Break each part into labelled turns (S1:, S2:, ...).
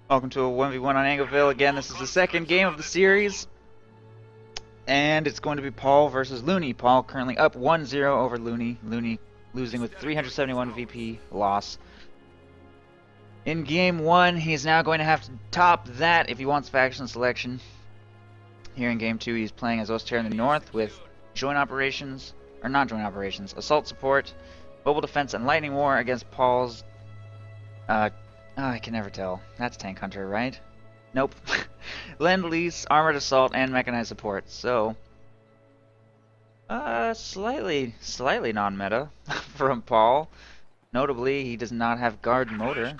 S1: Welcome to a 1v1 on Angleville. Again, this is the second game of the series. And it's going to be Paul versus Looney. Paul currently up 1-0 over Looney. Looney losing with 371 VP loss. In game 1, he's now going to have to top that if he wants faction selection. Here in game 2, he's playing as Oster in the north with joint operations, or not joint operations, assault support, mobile defense, and lightning war against Paul's I can never tell. That's Tank Hunter, right? Nope. Lend-Lease, Armored Assault, and Mechanized Support. So, slightly non-meta from Paul. Notably, he does not have Guard Motor.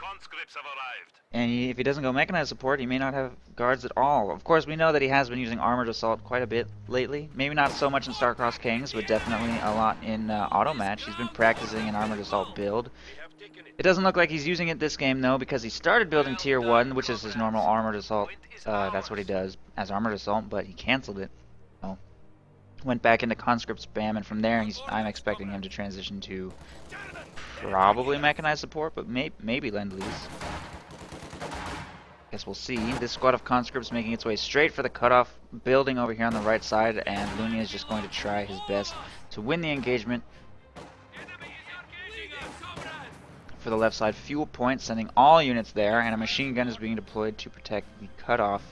S1: And if he doesn't go Mechanized Support, he may not have guards at all. Of course, we know that he has been using Armored Assault quite a bit lately. Maybe not so much in Star-Crossed Kings, but definitely a lot in Auto Match. He's been practicing an Armored Assault build. It doesn't look like he's using it this game, though, because he started building Tier 1, which is his normal Armored Assault. That's what he does as Armored Assault, but he canceled it. So, went back into Conscript spam, and from there, I'm expecting him to transition to probably Mechanized Support, but maybe Lend-Lease. Guess we'll see. This squad of conscripts making its way straight for the cutoff building over here on the right side, and Looney is just going to try his best to win the engagement. For the left side, fuel point, sending all units there, and a machine gun is being deployed to protect the cutoff.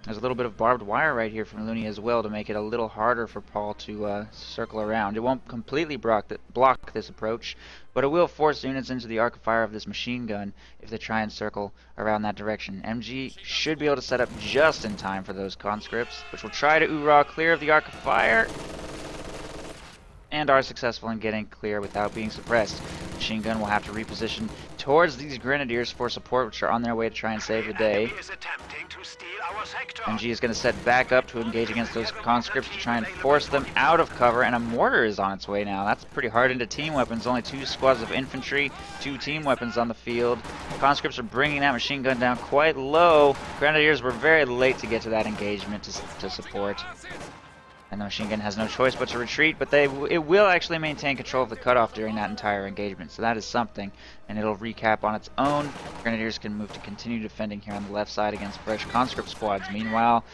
S1: There's a little bit of barbed wire right here from Looney as well to make it a little harder for Paul to circle around. It won't completely block this approach, but it will force units into the arc of fire of this machine gun if they try and circle around that direction. MG should be able to set up just in time for those conscripts, which will try to oorah clear of the arc of fire, and are successful in getting clear without being suppressed. Machine gun will have to reposition towards these grenadiers for support, which are on their way to try and save the day. MG is going to set back up to engage against those conscripts to try and force them out of cover, and a mortar is on its way now. That's pretty hard into team weapons. Only 2 squads of infantry, 2 team weapons on the field. Conscripts are bringing that machine gun down quite low. Grenadiers were very late to get to that engagement to support. And the machine gun has no choice but to retreat, but it will actually maintain control of the cutoff during that entire engagement, so that is something, and it'll recap on its own. Grenadiers can move to continue defending here on the left side against fresh conscript squads. Meanwhile,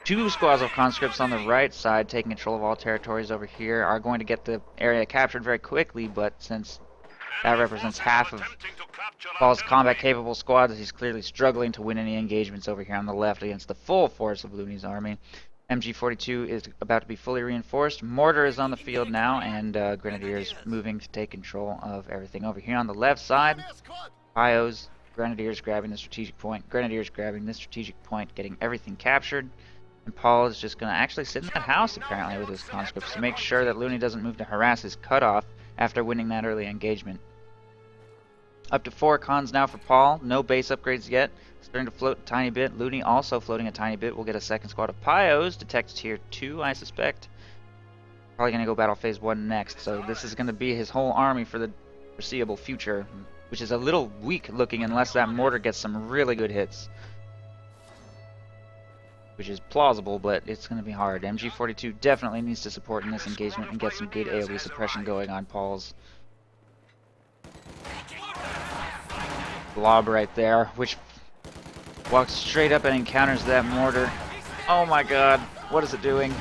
S1: 2 squads of conscripts on the right side, taking control of all territories over here, are going to get the area captured very quickly, but since that represents half of Paul's combat-capable squads, he's clearly struggling to win any engagements over here on the left against the full force of Looney's army. MG42 is about to be fully reinforced. Mortar is on the field now, and Grenadiers moving to take control of everything over here on the left side. Pios, Grenadiers grabbing the strategic point. Grenadiers grabbing this strategic point, getting everything captured. And Paul is just going to actually sit in that house, apparently, with his conscripts to make sure that Looney doesn't move to harass his cutoff after winning that early engagement. Up to 4 cons now for Paul. No base upgrades yet. Starting to float a tiny bit. Looney also floating a tiny bit. We'll get a second squad of Pios. Detect tier 2, I suspect. Probably going to go battle phase 1 next. So this is going to be his whole army for the foreseeable future, which is a little weak looking unless that mortar gets some really good hits. Which is plausible, but it's going to be hard. MG42 definitely needs to support in this engagement and get some good AoE suppression going on Paul's. Blob right there, which walks straight up and encounters that mortar. Oh my god, what is it doing?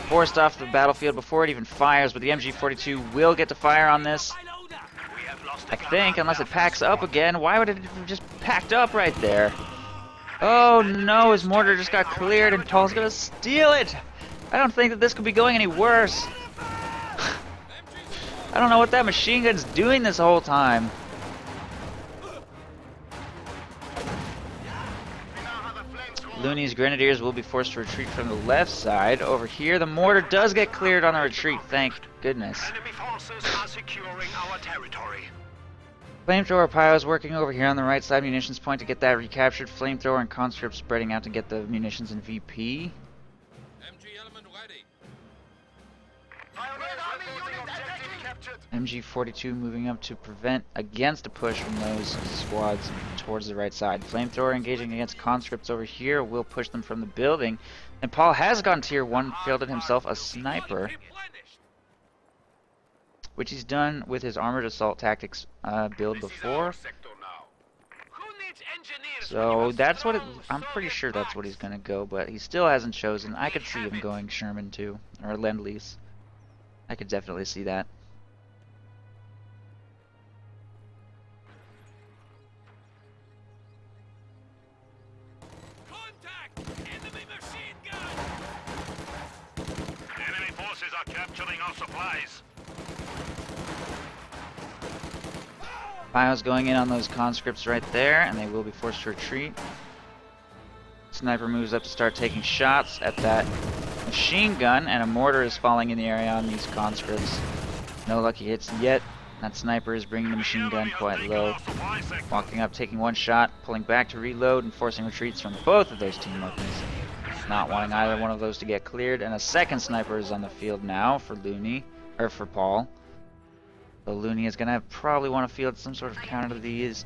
S1: Forced off the battlefield before it even fires, but the MG42 will get to fire on this. I think, unless it packs up again. Why would it have just packed up right there? Oh no, his mortar just got cleared and Paul's gonna steal it! I don't think that this could be going any worse. I don't know what that machine gun's doing this whole time. Looney's Grenadiers will be forced to retreat from the left side. Over here, the mortar does get cleared on the retreat, thank goodness.
S2: Enemy forces are securing our territory.
S1: Flamethrower Pios working over here on the right side munitions point to get that recaptured. Flamethrower and conscript spreading out to get the munitions in VP.
S3: MG element ready.
S1: MG42 moving up to prevent against a push from those squads towards the right side. Flamethrower engaging against conscripts over here will push them from the building. And Paul has gone tier 1, fielded himself a sniper. which he's done with his armored assault tactics build before. So that's what I'm pretty sure that's what he's gonna go, but he still hasn't chosen. I could see him going Sherman too, or Lend-Lease. I could definitely see that.
S3: Contact! Enemy machine gun!
S2: Enemy forces are capturing our supplies.
S1: Pio's going in on those conscripts right there, and they will be forced to retreat. Sniper moves up to start taking shots at that machine gun, and a mortar is falling in the area on these conscripts. No lucky hits yet. That sniper is bringing the machine gun quite low. Walking up, taking one shot, pulling back to reload, and forcing retreats from both of those team weapons. Not wanting either one of those to get cleared, and a second sniper is on the field now for Looney, or for Paul. So Looney is going to probably want to field some sort of counter to these.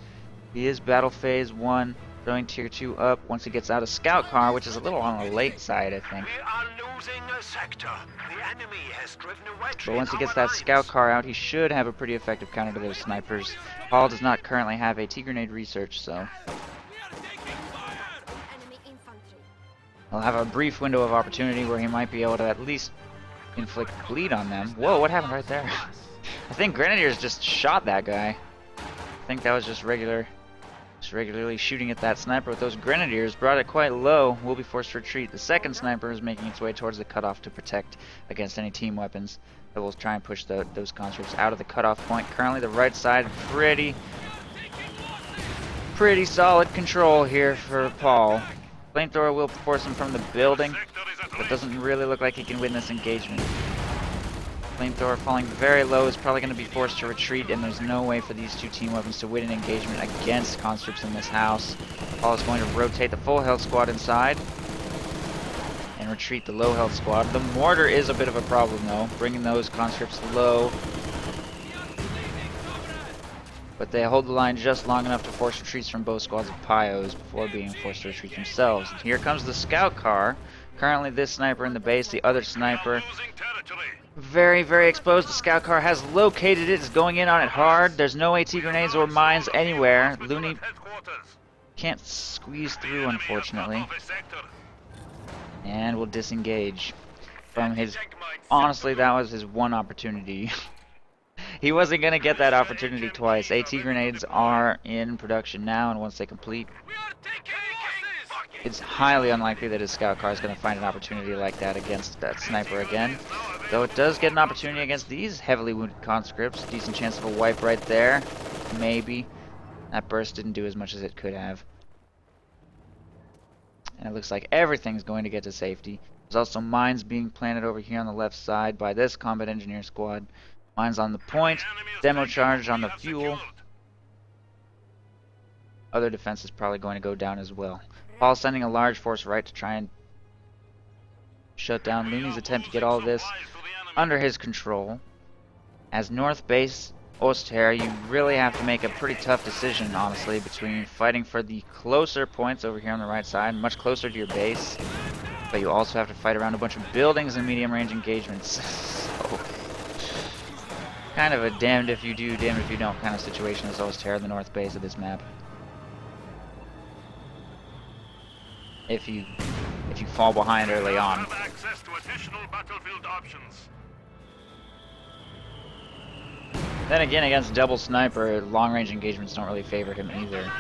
S1: He is battle phase 1, throwing tier 2 up once he gets out of scout car, which is a little on the late side, I think.
S2: We are losing a sector. The enemy has driven a wedge
S1: But once he
S2: in
S1: gets
S2: our
S1: that
S2: lines.
S1: scout car out, he should have a pretty effective counter to those snipers. Paul does not currently have a T-grenade research, so
S3: We are taking fire!
S4: Enemy infantry.
S1: he'll have a brief window of opportunity where he might be able to at least inflict bleed on them. Whoa, what happened right there? I think Grenadiers just shot that guy. I think that was just regularly shooting at that sniper with those Grenadiers. Brought it quite low. Will be forced to retreat. The second sniper is making its way towards the cutoff to protect against any team weapons. That will try and push those conscripts out of the cutoff point. Currently, the right side pretty solid control here for Paul. Flamethrower will force him from the building, but doesn't really look like he can win this engagement. Flamethrower falling very low is probably going to be forced to retreat, and there's no way for these two team weapons to win an engagement against conscripts in this house. Paul is going to rotate the full health squad inside and retreat the low health squad. The mortar is a bit of a problem though, bringing those conscripts low. But they hold the line just long enough to force retreats from both squads of Pios before being forced to retreat themselves. And here comes the scout car. Currently this sniper in the base, the other sniper
S2: Losing territory.
S1: very exposed. The scout car has located it, is going in on it hard. There's no AT grenades or mines anywhere. Looney
S2: Headquarters.
S1: can't squeeze through, unfortunately,
S2: Enemy are cut off a sector.
S1: and will disengage from his... Honestly, that was his one opportunity. He wasn't going to get that opportunity twice. AT grenades are in production now, and once they complete,
S3: We are taking losses!
S1: it's highly unlikely that his scout car is going to find an opportunity like that against that sniper again. Though it does get an opportunity against these heavily wounded conscripts. Decent chance of a wipe right there. Maybe. That burst didn't do as much as it could have. And it looks like everything's going to get to safety. There's also mines being planted over here on the left side by this combat engineer squad. Mines on the point. Demo charge on the fuel. Other defense is probably going to go down as well. Paul's sending a large force right to try and shut down Looney's attempt to get all of this under his control. As North Base Oster, you really have to make a pretty tough decision, honestly, between fighting for the closer points over here on the right side, much closer to your base, but you also have to fight around a bunch of buildings and medium range engagements. So, kind of a damned if you do, damned if you don't kind of situation as Oster, the north base of this map. If you fall behind early on.
S2: Have access to additional battlefield options.
S1: Then again, against double sniper, long-range engagements don't really favor him either.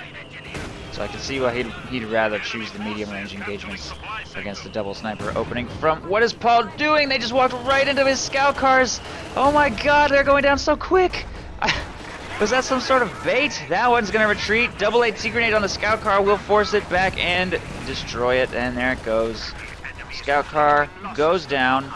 S1: So I can see why he'd rather choose the medium-range engagements against the double sniper opening from... What is Paul doing? They just walked right into his scout cars! Oh my god, they're going down so quick! Was that some sort of bait? That one's gonna retreat. Double AT grenade on the scout car will force it back and destroy it, and there it goes. Scout car goes down.
S2: The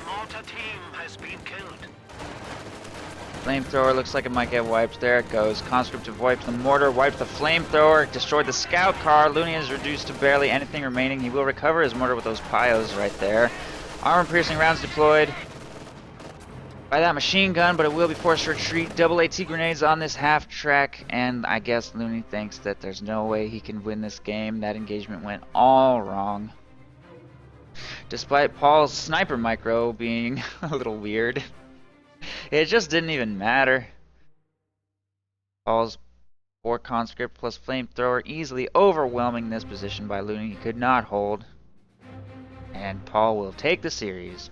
S2: mortar team has been killed.
S1: Flamethrower looks like it might get wiped. There it goes. Conscript have wiped the mortar, wiped the flamethrower, destroyed the scout car. Looney is reduced to barely anything remaining. He will recover his mortar with those Pios right there. Armor piercing rounds deployed. by that machine gun, but it will be forced to retreat. Double AT grenades on this half track, and I guess Looney thinks that there's no way he can win this game. That engagement went all wrong. Despite Paul's sniper micro being a little weird, it just didn't even matter. Paul's 4 conscript plus flamethrower easily overwhelming this position by Looney. He could not hold. And Paul will take the series.